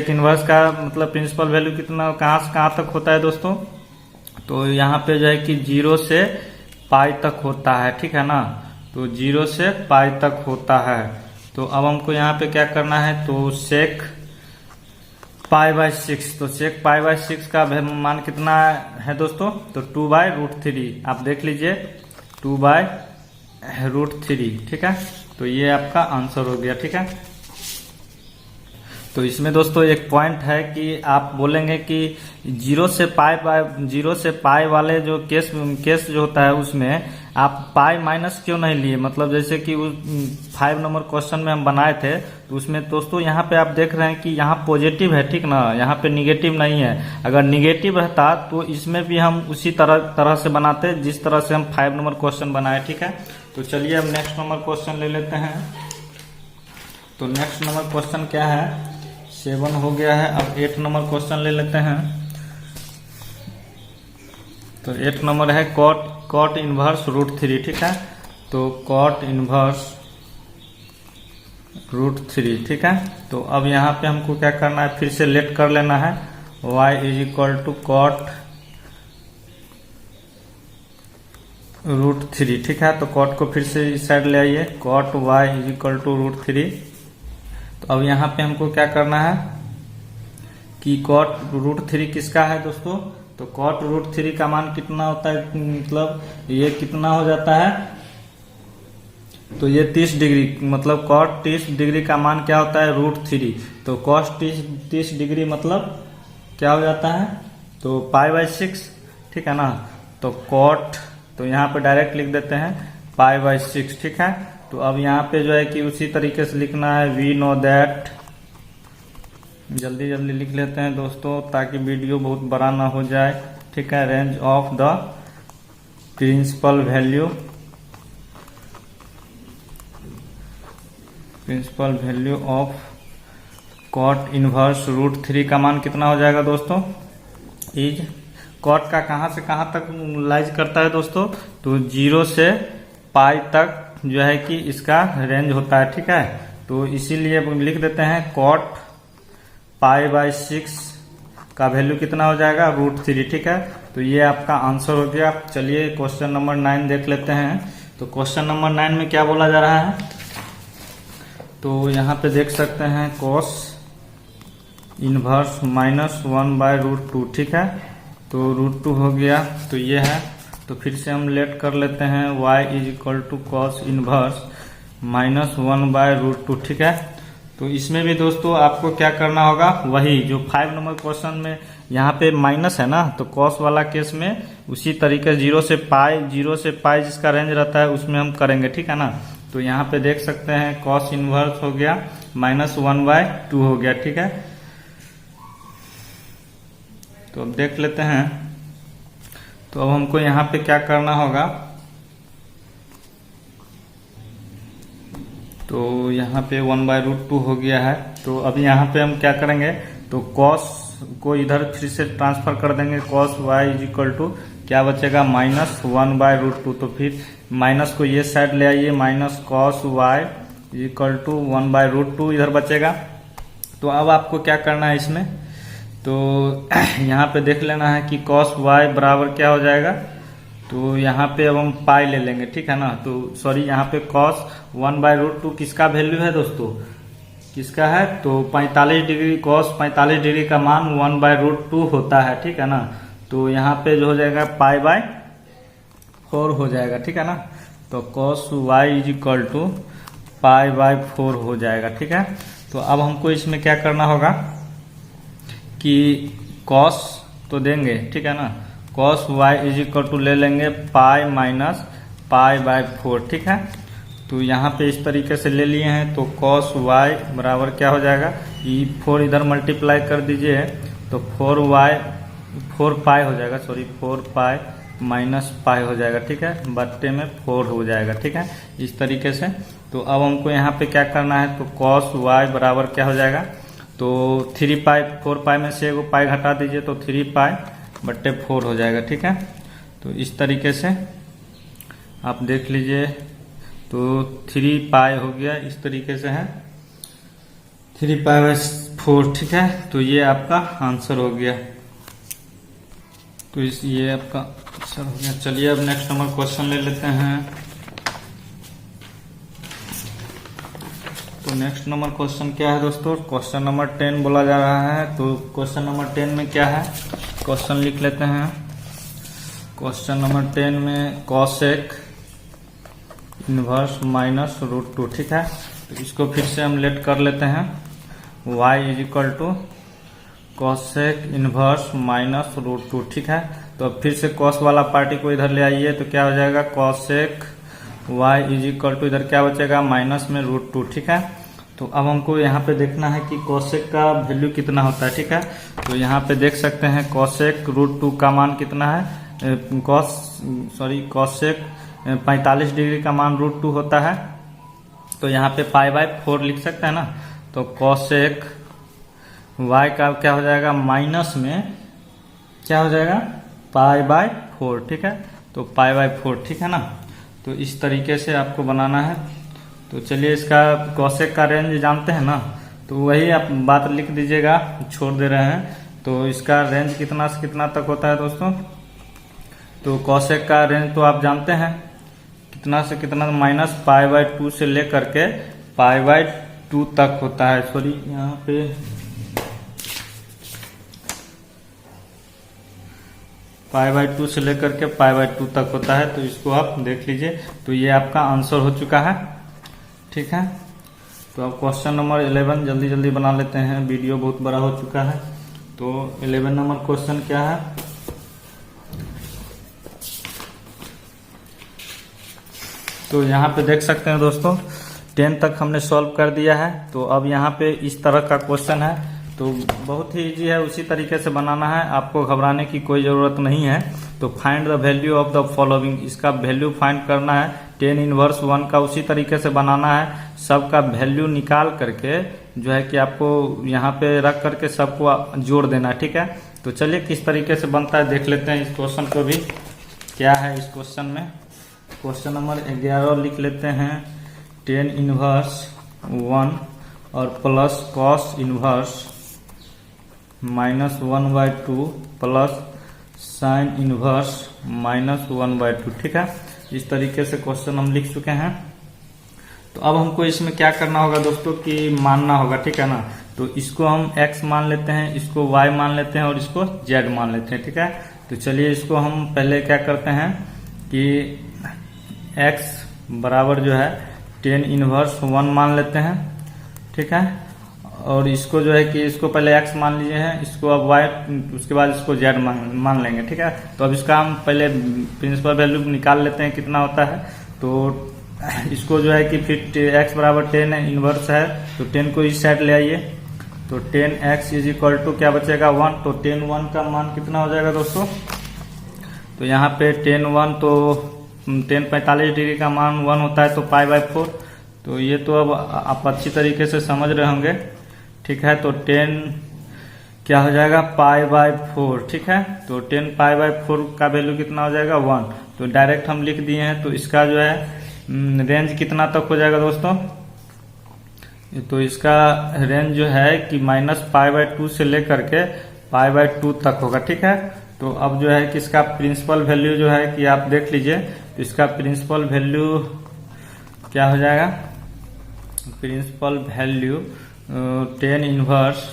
inverse का मतलब प्रिंसिपल वैल्यू कितना कहाँ से कहाँ तक होता है दोस्तों, तो यहाँ पे जो है कि 0 से पाई तक होता है। ठीक है ना, तो 0 से पाई तक होता है। तो अब हमको यहाँ पे क्या करना है, तो सेक π/6, तो सेक π/6 का मान कितना है दोस्तों, तो 2/√3। आप देख लीजिए 2/√3। ठीक है, तो ये आपका आंसर हो गया। ठीक है, तो इसमें दोस्तों एक पॉइंट है कि आप बोलेंगे कि 0 से पाई वाले जो केस जो होता है उसमें आप पाई माइनस क्यों नहीं लिए, मतलब जैसे कि 5 नंबर क्वेश्चन में हम बनाए थे, तो उसमें दोस्तों यहाँ पे आप देख रहे हैं कि यहाँ पॉजिटिव है, ठीक ना, यहाँ पे निगेटिव नहीं है। अगर निगेटिव रहता तो इसमें भी हम उसी तरह से बनाते जिस तरह से हम 5 नंबर क्वेश्चन बनाए। ठीक है, तो चलिए अब नेक्स्ट नंबर क्वेश्चन ले लेते हैं। तो नेक्स्ट नंबर क्वेश्चन क्या है, 7 हो गया है, अब 8 नंबर क्वेश्चन ले लेते हैं। तो 8 नंबर है कॉट इनवर्स √3। ठीक है, तो कॉट इनवर्स √3। ठीक है, तो अब यहाँ पे हमको क्या करना है, फिर से लेट कर लेना है y = कॉट √3। ठीक है, तो कॉट को फिर से इस साइड ले आइए, कॉट y = √3। तो अब यहाँ पे हमको क्या करना है कि कॉट √3 किसका है दोस्तों, तो कॉट √3 का मान कितना होता है, मतलब ये कितना हो जाता है, तो ये 30 डिग्री, मतलब कॉट 30 डिग्री का मान क्या होता है √3, तो कॉस 30 डिग्री मतलब क्या हो जाता है, तो π/6। ठीक है ना, तो कॉट, तो यहाँ पे डायरेक्ट लिख देते हैं π/6। ठीक है, तो अब यहाँ पे जो है कि उसी तरीके से लिखना है वी नो दैट, जल्दी लिख लेते हैं दोस्तों ताकि वीडियो बहुत बड़ा ना हो जाए। ठीक है, range of the principal principal value of cot inverse root 3 का मान कितना हो जाएगा दोस्तों? इज कॉट का कहाँ से कहाँ तक लाइज करता है दोस्तों? तो 0 से पाई तक जो है कि इसका रेंज होता है, ठीक है। तो इसीलिए लिख देते हैं कॉट π/6 का वैल्यू कितना हो जाएगा? √3, ठीक है। तो ये आपका आंसर हो गया। चलिए क्वेश्चन नंबर 9 देख लेते हैं। तो क्वेश्चन नंबर 9 में क्या बोला जा रहा है? तो यहाँ पे देख सकते हैं कॉस इनवर्स -1/√2, ठीक है। तो √2 हो गया, तो ये है। तो फिर से हम लेट कर लेते हैं y = cos इनवर्स -1/√2, ठीक है। तो इसमें भी दोस्तों आपको क्या करना होगा? वही जो 5 नंबर क्वेश्चन में यहाँ पे माइनस है ना, तो कॉस वाला केस में उसी तरीके 0 से पाई जिसका रेंज रहता है उसमें हम करेंगे, ठीक है ना। तो यहाँ पे देख सकते हैं कॉस इनवर्स हो गया -1/2 हो गया, ठीक है। तो अब देख लेते हैं। तो अब हमको यहाँ पे क्या करना होगा? तो यहाँ पे 1/√2 हो गया है। तो अभी यहाँ पे हम क्या करेंगे? तो कॉस को इधर फिर से ट्रांसफर कर देंगे। कॉस y = क्या बचेगा? -1/√2। तो फिर माइनस को ये साइड ले आइए, -cos y = 1/√2 इधर बचेगा। तो अब आपको क्या करना है इसमें? तो यहाँ पे देख लेना है कि cos y बराबर क्या हो जाएगा। तो यहाँ पे अब हम पाई ले लेंगे, ठीक है ना। तो सॉरी, यहाँ पे cos 1/√2 किसका वैल्यू है दोस्तों? किसका है? तो 45 डिग्री, cos 45 डिग्री का मान 1/√2 होता है, ठीक है ना। तो यहाँ पे जो हो जाएगा π/4 हो जाएगा, ठीक है ना। तो cos y = π/4 हो जाएगा, ठीक है। तो अब हमको इसमें क्या करना होगा कि cos तो देंगे, ठीक है ना। cos y = ले लेंगे π-π/4, ठीक है। तो यहाँ पे इस तरीके से ले लिए हैं। तो cos y बराबर क्या हो जाएगा? ये 4 इधर मल्टीप्लाई कर दीजिए तो 4π हो जाएगा, सॉरी 4π -π हो जाएगा, ठीक है। बट्टे में 4 हो जाएगा, ठीक है, इस तरीके से। तो अब हमको यहाँ पे क्या करना है? तो cos y बराबर क्या हो जाएगा? तो 3π, 4π में से एगो पाई घटा दीजिए तो 3π/4 हो जाएगा, ठीक है। तो इस तरीके से आप देख लीजिए। तो 3π हो गया, इस तरीके से है 3π/4, ठीक है। तो ये आपका आंसर हो गया। तो ये आपका आंसर हो गया। चलिए अब नेक्स्ट नंबर क्वेश्चन ले लेते हैं। तो नेक्स्ट नंबर क्वेश्चन क्या है दोस्तों? क्वेश्चन नंबर 10 बोला जा रहा है। तो क्वेश्चन नंबर 10 में क्या है? क्वेश्चन लिख लेते हैं। क्वेश्चन नंबर 10 में cosec इनवर्स -√2, ठीक है। तो इसको फिर से हम लेट कर लेते हैं। y = cosec इनवर्स -√2, ठीक है। तो अब फिर से cos वाला पार्टी को इधर ले आइए तो क्या हो जाएगा? cosec y = इधर क्या बचेगा? माइनस में √2, ठीक है। तो अब हमको यहाँ पे देखना है कि cosec का वैल्यू कितना होता है, ठीक है। तो यहाँ पे देख सकते हैं cosec √2 का मान कितना है? cosec 45 डिग्री का मान √2 होता है। तो यहाँ पे π/4 लिख सकते हैं ना। तो cosec y का क्या हो जाएगा? माइनस में क्या हो जाएगा? π/4, ठीक है। तो π/4, ठीक है ना। तो इस तरीके से आपको बनाना है। तो चलिए इसका cosec का रेंज जानते हैं ना, तो वही आप बात लिख दीजिएगा, छोड़ दे रहे हैं। तो इसका रेंज कितना से कितना तक होता है दोस्तों? तो cosec का रेंज तो आप जानते हैं कितना से कितना, -π/2 से लेकर के π/2 तक होता है। सॉरी, यहाँ पे π/2 से लेकर के π/2 तक होता है। तो इसको आप देख लीजिए। तो ये आपका आंसर हो चुका है, ठीक है। तो अब क्वेश्चन नंबर 11 जल्दी जल्दी बना लेते हैं, वीडियो बहुत बड़ा हो चुका है। तो 11 नंबर क्वेश्चन क्या है? तो यहाँ पे देख सकते हैं दोस्तों 10 तक हमने सॉल्व कर दिया है। तो अब यहाँ पे इस तरह का क्वेश्चन है। तो बहुत ही इजी है, उसी तरीके से बनाना है, आपको घबराने की कोई जरूरत नहीं है। तो find the value of the following, इसका वैल्यू फाइंड करना है। टेन इनवर्स 1 का उसी तरीके से बनाना है, सबका वैल्यू निकाल करके जो है कि आपको यहाँ पे रख करके सबको जोड़ देना है, ठीक है। तो चलिए किस तरीके से बनता है देख लेते हैं इस क्वेश्चन को भी। क्या है इस क्वेश्चन में, क्वेश्चन नंबर 11 लिख लेते हैं। टेन इनवर्स 1 और plus cos inverse -1/2 plus sign inverse -1/2, ठीक है। इस तरीके से क्वेश्चन हम लिख चुके हैं। तो अब हमको इसमें क्या करना होगा दोस्तों कि मानना होगा, ठीक है ना। तो इसको हम x मान लेते हैं, इसको y मान लेते हैं और इसको z मान लेते हैं, ठीक है। तो चलिए इसको हम पहले क्या करते हैं कि x बराबर जो है टेन इनवर्स 1 मान लेते हैं, ठीक है। और इसको जो है कि इसको पहले x मान लीजिए हैं, इसको अब y, उसके बाद इसको z मान लेंगे, ठीक है। तो अब इसका हम पहले प्रिंसिपल वैल्यू निकाल लेते हैं कितना होता है। तो इसको जो है कि फिर x बराबर 10 इनवर्स है, तो 10 को इस साइड ले आइए। तो 10x इज इक्वल टू क्या बचेगा 1, तो 10 का मान कितना हो जाएगा दोस्तों। तो यहाँ पे 10 तो 10 45 डिग्री का मान 1 होता है, तो π/4। तो ये तो अब आप अच्छी तरीके से समझ रहे होंगे, ठीक है। तो 10 क्या हो जाएगा π/4, ठीक है। तो 10 π/4 का वैल्यू कितना हो जाएगा 1। तो डायरेक्ट हम लिख दिए हैं। तो इसका जो है रेंज कितना तक हो जाएगा दोस्तों। तो इसका रेंज जो है कि -π/2 से लेकर के π/2 तक होगा, ठीक है। तो अब जो है कि इसका प्रिंसिपल वैल्यू जो है कि आप देख लीजिए। तो इसका प्रिंसिपल वैल्यू क्या हो जाएगा, प्रिंसिपल वैल्यू 10 इनवर्स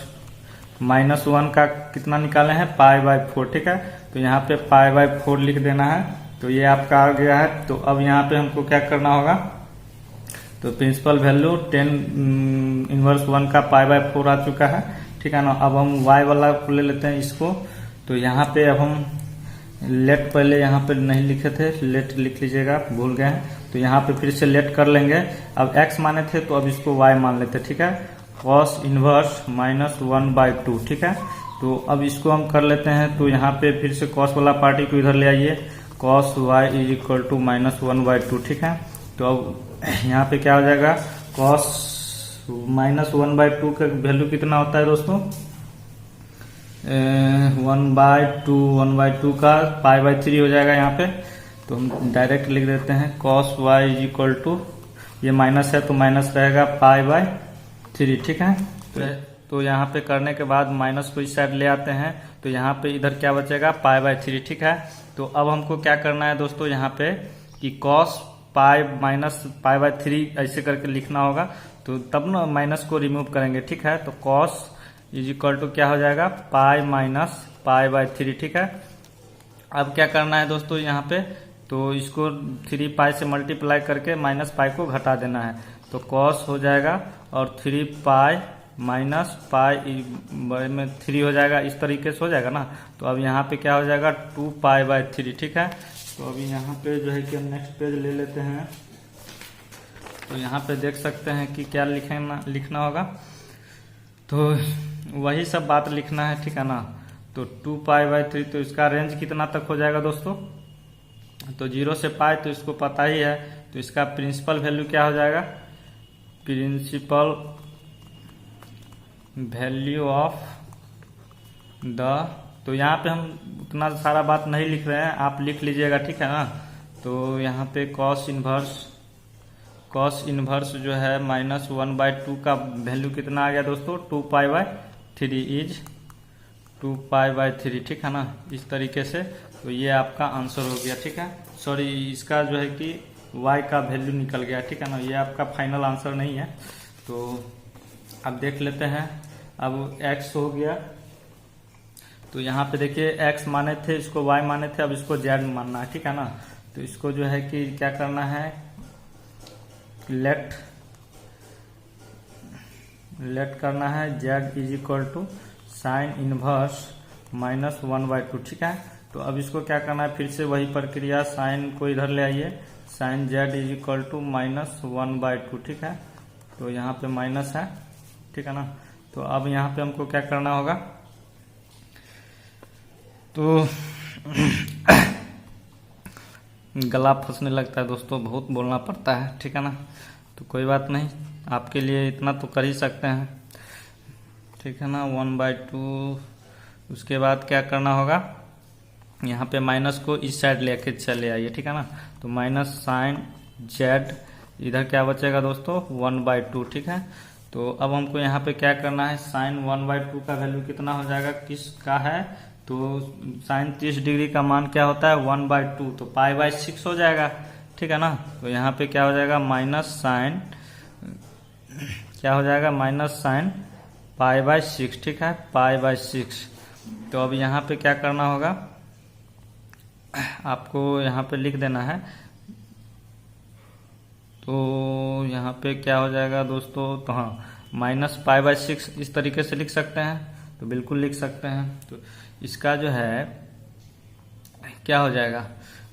-1 का कितना निकाले हैं π/4, ठीक है। तो यहाँ पे π/4 लिख देना है। तो ये आपका आ गया है। तो अब यहाँ पे हमको क्या करना होगा, तो प्रिंसिपल वैल्यू 10 इनवर्स 1 का π/4 आ चुका है, ठीक है ना। अब हम y वाला ले लेते हैं इसको। तो यहाँ पे अब हम लेट, पहले यहाँ पे नहीं लिखे थे, लेट लिख लीजिएगा, भूल गए हैं। तो यहाँ पे फिर से लेट कर लेंगे। अब x माने थे तो अब इसको y मान लेते, ठीक है। cos इनवर्स -1/2, ठीक है। तो अब इसको हम कर लेते हैं। तो यहाँ पे फिर से cos वाला पार्टी को इधर ले आइए, cos y is equal to -1/2, ठीक है। तो अब यहाँ पे क्या हो जाएगा, cos -1/2 का वैल्यू कितना होता है दोस्तों 1/2 का π/3 हो जाएगा यहाँ पे। तो हम डायरेक्ट लिख देते हैं cos y is equal to, ये माइनस है तो माइनस रहेगा π/3, ठीक है। तो यहाँ पे करने के बाद माइनस को इस साइड ले आते हैं। तो यहाँ पे इधर क्या बचेगा π/3, ठीक है। तो अब हमको क्या करना है दोस्तों यहाँ पे कि cos π-π/3 ऐसे करके लिखना होगा। तो तब ना माइनस को रिमूव करेंगे, ठीक है। तो cos इज इक्वल टू क्या हो जाएगा π-π/3, ठीक है। अब क्या करना है दोस्तों यहाँ पे, तो इसको 3π से मल्टीप्लाई करके -π को घटा देना है। तो cos हो जाएगा और 3π -π में 3 हो जाएगा, इस तरीके से हो जाएगा ना। तो अब यहाँ पे क्या हो जाएगा 2π/3, ठीक है। तो अभी यहाँ पे जो है कि हम नेक्स्ट पेज ले लेते हैं। तो यहाँ पे देख सकते हैं कि क्या लिखना होगा। तो वही सब बात लिखना है, ठीक है ना। तो 2π/3, तो इसका रेंज कितना तक हो जाएगा दोस्तों, तो 0 से π, तो इसको पता ही है। तो इसका प्रिंसिपल वैल्यू क्या हो जाएगा, प्रिंसिपल वैल्यू ऑफ द, तो यहाँ पे हम उतना सारा बात नहीं लिख रहे हैं, आप लिख लीजिएगा, ठीक है ना। तो यहाँ पे cos इनवर्स जो है -1/2 का वैल्यू कितना आ गया दोस्तों 2π/3 इज 2π/3, ठीक है ना। इस तरीके से तो ये आपका आंसर हो गया, ठीक है। सॉरी, इसका जो है कि y का वैल्यू निकल गया, ठीक है ना। ये आपका फाइनल आंसर नहीं है। तो अब देख लेते हैं। अब x हो गया। तो यहाँ पे देखिए x माने थे, इसको y माने थे, अब इसको z मानना है, ठीक है ना। तो इसको जो है कि क्या करना है, लेट करना है z is equal to sine inverse -1/2, ठीक है। तो अब इसको क्या करना है, फिर से वही प्रक्रिया, साइन को इधर ले आइए, sine z is equal to -1/2, ठीक है। तो यहाँ पे माइनस है, ठीक है ना। तो अब यहाँ पे हमको क्या करना होगा, तो गला फंसने लगता है दोस्तों, बहुत बोलना पड़ता है, ठीक है ना। तो कोई बात नहीं, आपके लिए इतना तो कर ही सकते हैं, ठीक है ना। 1/2। उसके बाद क्या करना होगा, यहाँ पे माइनस को इस साइड लेके चले आइए, ठीक है ना। तो माइनस साइन जेड, इधर क्या बचेगा दोस्तों 1/2, ठीक है। तो अब हमको यहाँ पे क्या करना है, साइन 1/2 का वैल्यू कितना हो जाएगा, किसका है, तो साइन 30 डिग्री का मान क्या होता है 1/2, तो π/6 हो जाएगा, ठीक है ना। तो यहाँ पे क्या हो जाएगा माइनस साइन, क्या हो जाएगा माइनस साइन π/6, ठीक है, π/6। तो अब यहाँ पे क्या करना होगा, आपको यहाँ पे लिख देना है। तो यहाँ पे क्या हो जाएगा दोस्तों, तो हाँ -π/6 इस तरीके से लिख सकते हैं, तो बिल्कुल लिख सकते हैं। तो इसका जो है क्या हो जाएगा,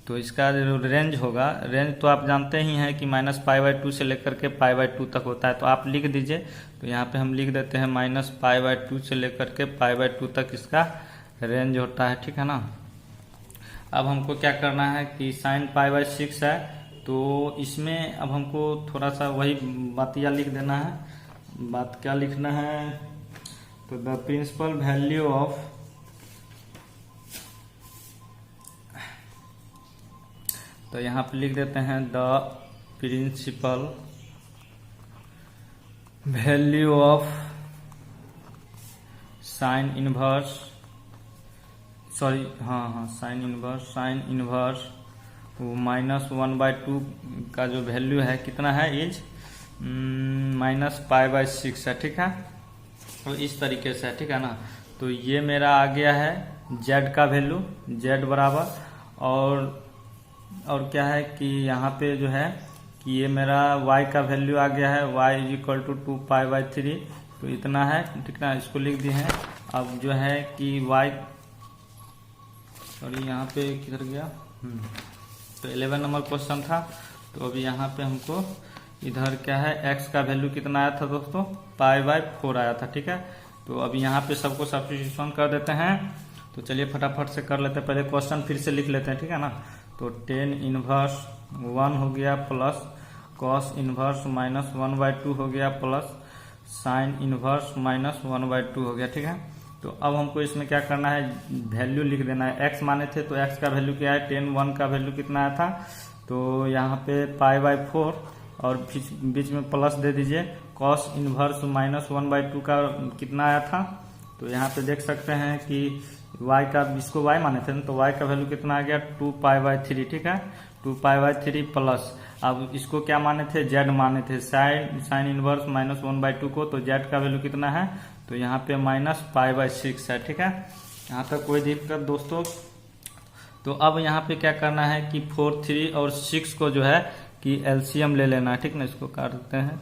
तो इसका जो रेंज होगा, रेंज तो आप जानते ही हैं कि -π/2 से लेकर के π/2 तक होता है, तो आप लिख दीजिए। तो यहाँ पे हम लिख देते हैं -π/2 से लेकर के π/2 तक इसका रेंज होता है, ठीक है ना। अब हमको क्या करना है कि साइन π/6 है, तो इसमें अब हमको थोड़ा सा वही बातिया लिख देना है। बात क्या लिखना है, तो द प्रिंसिपल वैल्यू ऑफ, तो यहाँ पे लिख देते हैं the principal value of sine inverse, sorry हाँ साइन इनवर्स -1/2 का जो वैल्यू है कितना है, इज -π/6 है, ठीक है। तो इस तरीके से है, ठीक है ना। तो ये मेरा आ गया है z का वैल्यू, z बराबर, और क्या है कि यहाँ पे जो है कि ये मेरा y का वैल्यू आ गया है, y = 2π/3, तो इतना है, ठीक है, इसको लिख दिए हैं। अब जो है कि y, सॉरी यहाँ पे किधर गया, तो 11 नंबर क्वेश्चन था। तो अभी यहाँ पे हमको इधर क्या है, x का वैल्यू कितना आया था दोस्तों, π/4 आया था, ठीक है। तो अभी यहाँ पे सबको सब्स्टिट्यूशन कर देते हैं। तो चलिए फटाफट से कर लेते हैं, पहले क्वेश्चन फिर से लिख लेते हैं, ठीक है ना। तो tan इनवर्स 1 हो गया प्लस cos इनवर्स -1/2 हो गया प्लस साइन इनवर्स -1/2 हो गया, ठीक है। तो अब हमको इसमें क्या करना है, वैल्यू लिख देना है। x माने थे तो x का वैल्यू क्या है, tan 1 का वैल्यू कितना आया था, तो यहाँ पे π/4 और बीच में प्लस दे दीजिए। cos इनवर्स -1/2 का कितना आया था, तो यहाँ पे देख सकते हैं कि y का, इसको y माने थे तो y का वैल्यू कितना आ गया 2π/3, ठीक है, 2π/3 प्लस, अब इसको क्या माने थे, z माने थे, साइन इनवर्स -1/2 को, तो z का वैल्यू कितना है, तो यहाँ पे -π/6 है, ठीक है। यहाँ तक कोई दिक्कत दोस्तों। तो अब यहाँ पे क्या करना है कि 4, 3 और 6 को जो है कि एलसीएम ले लेना है, ठीक ना। इसको काट देते हैं,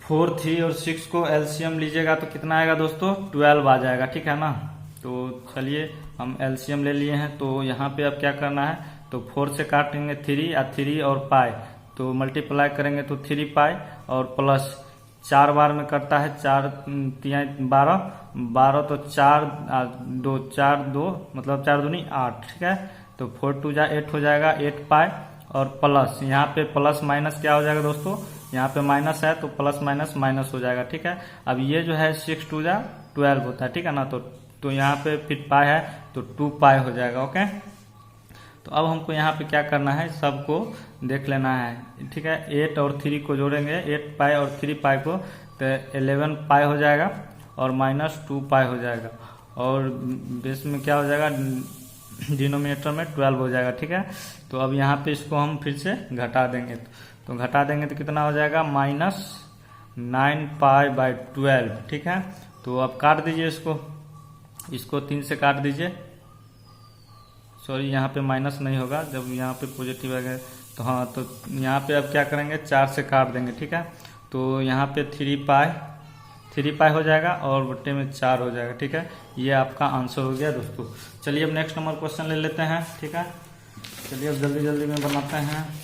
4, 3 और 6 को एलसीएम लीजिएगा तो कितना आएगा दोस्तों, 12 आ जाएगा, ठीक है ना। तो चलिए हम एलसीएम ले लिए हैं। तो यहाँ पे अब क्या करना है, तो 4 से काटेंगे 3 या 3 और पाई, तो मल्टीप्लाई करेंगे तो 3π और प्लस 4 बार में करता है, 4 3 12 तो 4 2 मतलब 4 दूनी 8, ठीक है। तो 4 2 8 हो जाएगा, 8π और प्लस, यहाँ पे प्लस माइनस क्या हो जाएगा दोस्तों, यहाँ पे माइनस है तो प्लस माइनस माइनस हो जाएगा, ठीक है। अब ये जो है 6 2 12 होता है, ठीक है ना। तो यहाँ पे फिर पाई है तो 2π हो जाएगा, ओके। तो अब हमको यहाँ पे क्या करना है, सबको देख लेना है, ठीक है। 8 और 3 को जोड़ेंगे, 8π और 3π को, तो 11π हो जाएगा और -2π हो जाएगा, और बेस में क्या हो जाएगा, डिनोमिनेटर में 12 हो जाएगा, ठीक है। तो अब यहाँ पे इसको हम फिर से घटा देंगे, तो घटा देंगे तो कितना हो जाएगा, -9π/12, ठीक है। तो अब काट दीजिए इसको 3 से काट दीजिए, सॉरी यहाँ पे माइनस नहीं होगा, जब यहाँ पे पॉजिटिव आ गया तो हाँ, तो यहाँ पे अब क्या करेंगे, 4 से काट देंगे, ठीक है। तो यहाँ पे 3π हो जाएगा और बट्टे में 4 हो जाएगा, ठीक है। ये आपका आंसर हो गया दोस्तों। चलिए अब नेक्स्ट नंबर क्वेश्चन ले लेते हैं, ठीक है। चलिए अब जल्दी जल्दी में बनाते हैं।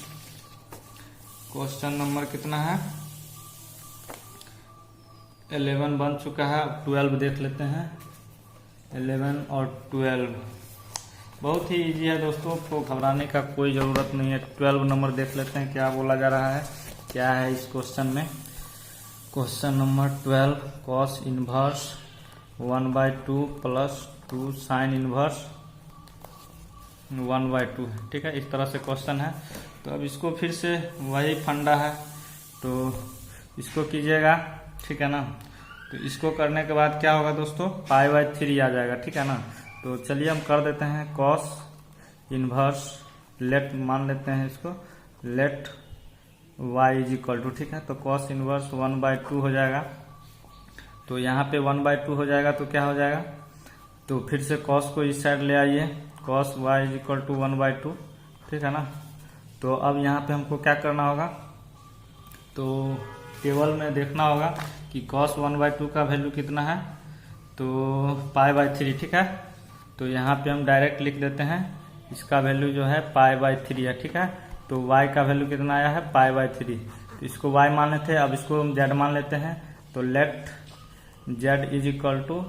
क्वेश्चन नंबर कितना है, 11 बन चुका है। अब 12 देख लेते हैं। 11 और 12 बहुत ही इजी है दोस्तों, तो घबराने का कोई ज़रूरत नहीं है। 12 नंबर देख लेते हैं क्या बोला जा रहा है, क्या है इस क्वेश्चन में। Question number 12, cos inverse 1/2 plus 2 sign inverse 1/2 है। ठीक है, इस तरह से क्वेश्चन है। तो अब इसको फिर से वही फंडा है, तो इसको कीजिएगा, ठीक है ना। तो इसको करने के बाद क्या होगा दोस्तों, π/3 आ जाएगा, ठीक है ना। तो चलिए हम कर देते हैं कॉस इनवर्स, लेट मान लेते हैं इसको, let y is equal to, ठीक है। तो कॉस इनवर्स 1/2 हो जाएगा। तो यहाँ पे 1/2 हो जाएगा तो क्या हो जाएगा, तो फिर से कॉस को इस साइड ले आइए, cos y is equal to 1/2, ठीक है ना। तो अब यहाँ पे हमको क्या करना होगा, तो टेबल में देखना होगा कि कॉस 1/2 का वैल्यू कितना है, तो π/3, ठीक है। तो यहाँ पे हम डायरेक्ट लिख देते हैं, इसका वैल्यू जो है π/3 है, ठीक है। तो y का वैल्यू कितना आया है, π/3। तो इसको y मान लेते हैं, अब इसको हम z मान लेते हैं। तो let z is equal to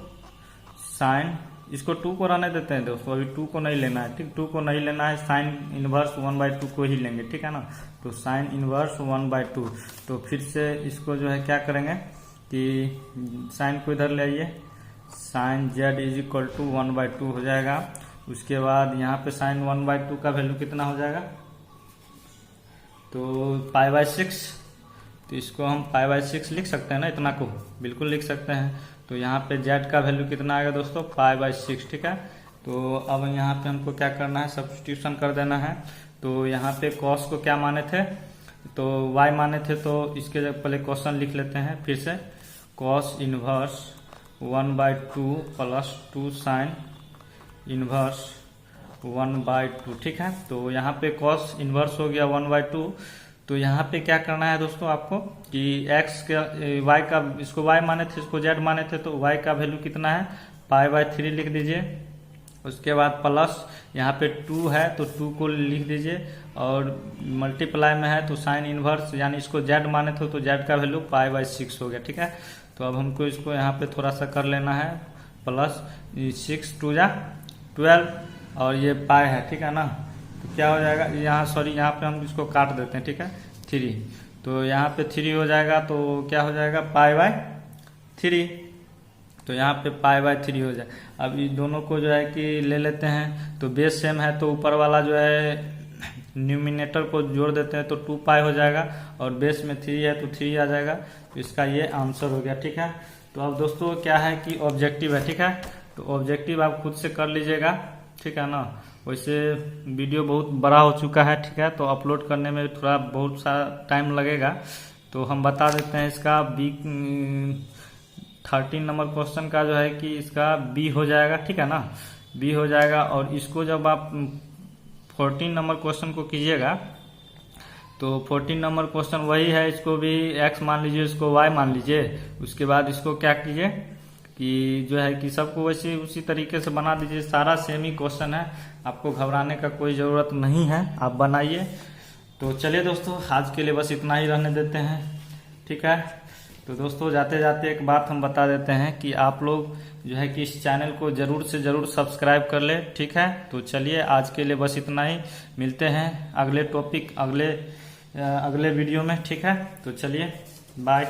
sine, इसको 2 को रहने देते हैं दोस्तों, अभी 2 को नहीं लेना है, ठीक, 2 को नहीं लेना है, साइन इनवर्स 1/2 को ही लेंगे, ठीक है ना। तो साइन इनवर्स 1/2। तो फिर से इसको जो है क्या करेंगे कि साइन को इधर ले आइए, sine z is equal to 1/2 हो जाएगा। उसके बाद यहाँ पे साइन 1/2 का वैल्यू कितना हो जाएगा, तो π/6। तो इसको हम π/6 लिख सकते हैं ना, इतना को बिल्कुल लिख सकते हैं। तो यहाँ पे z का वैल्यू कितना आएगा दोस्तों, π/6, ठीक है। तो अब यहाँ पे हमको क्या करना है, सब्स्टिट्यूशन कर देना है। तो यहाँ पे कॉस को क्या माने थे, तो y माने थे, तो इसके जगह पहले क्वेश्चन लिख लेते हैं फिर से, cos inverse 1/2 plus 2 sign inverse 1/2, ठीक है। तो यहाँ पे कॉस इनवर्स हो गया 1/2। तो यहाँ पे क्या करना है दोस्तों आपको कि x का y का, इसको y माने थे, इसको z माने थे, तो y का वैल्यू कितना है, π/3 लिख दीजिए। उसके बाद प्लस यहाँ पे 2 है तो 2 को लिख दीजिए, और मल्टीप्लाई में है तो साइन इनवर्स, यानी इसको z माने थे तो z का वैल्यू π/6 हो गया, ठीक है। तो अब हमको इसको यहाँ पे थोड़ा सा कर लेना है, प्लस 6 2 जा 12 और ये पाई है, ठीक है ना। तो क्या हो जाएगा, यहाँ सॉरी यहाँ पे हम इसको काट देते हैं, ठीक है, 3। तो यहाँ पे 3 हो जाएगा, तो क्या हो जाएगा π/3। तो यहाँ पे π/3 हो जाए। अब ये दोनों को जो है कि ले लेते हैं, तो बेस सेम है तो ऊपर वाला जो है न्यूमिनेटर को जोड़ देते हैं तो 2π हो जाएगा, और बेस में 3 है तो 3 आ जाएगा। तो इसका ये आंसर हो गया, ठीक है। तो अब दोस्तों क्या है कि ऑब्जेक्टिव है, ठीक है। तो ऑब्जेक्टिव आप खुद से कर लीजिएगा, ठीक है ना। वैसे वीडियो बहुत बड़ा हो चुका है, ठीक है, तो अपलोड करने में थोड़ा बहुत सा टाइम लगेगा। तो हम बता देते हैं इसका बी 13 नंबर क्वेश्चन का जो है कि इसका बी हो जाएगा, ठीक है ना, बी हो जाएगा। और इसको जब आप 14 नंबर क्वेश्चन को कीजिएगा, तो 14 नंबर क्वेश्चन वही है, इसको भी x मान लीजिए, इसको y मान लीजिए। उसके बाद इसको क्या कीजिए कि जो है कि सबको वैसे उसी तरीके से बना दीजिए, सारा सेम ही क्वेश्चन है, आपको घबराने का कोई ज़रूरत नहीं है, आप बनाइए। तो चलिए दोस्तों, आज के लिए बस इतना ही रहने देते हैं, ठीक है। तो दोस्तों जाते जाते एक बात हम बता देते हैं कि आप लोग जो है कि इस चैनल को ज़रूर से ज़रूर सब्सक्राइब कर ले, ठीक है। तो चलिए आज के लिए बस इतना ही, मिलते हैं अगले टॉपिक अगले वीडियो में, ठीक है। तो चलिए बाय।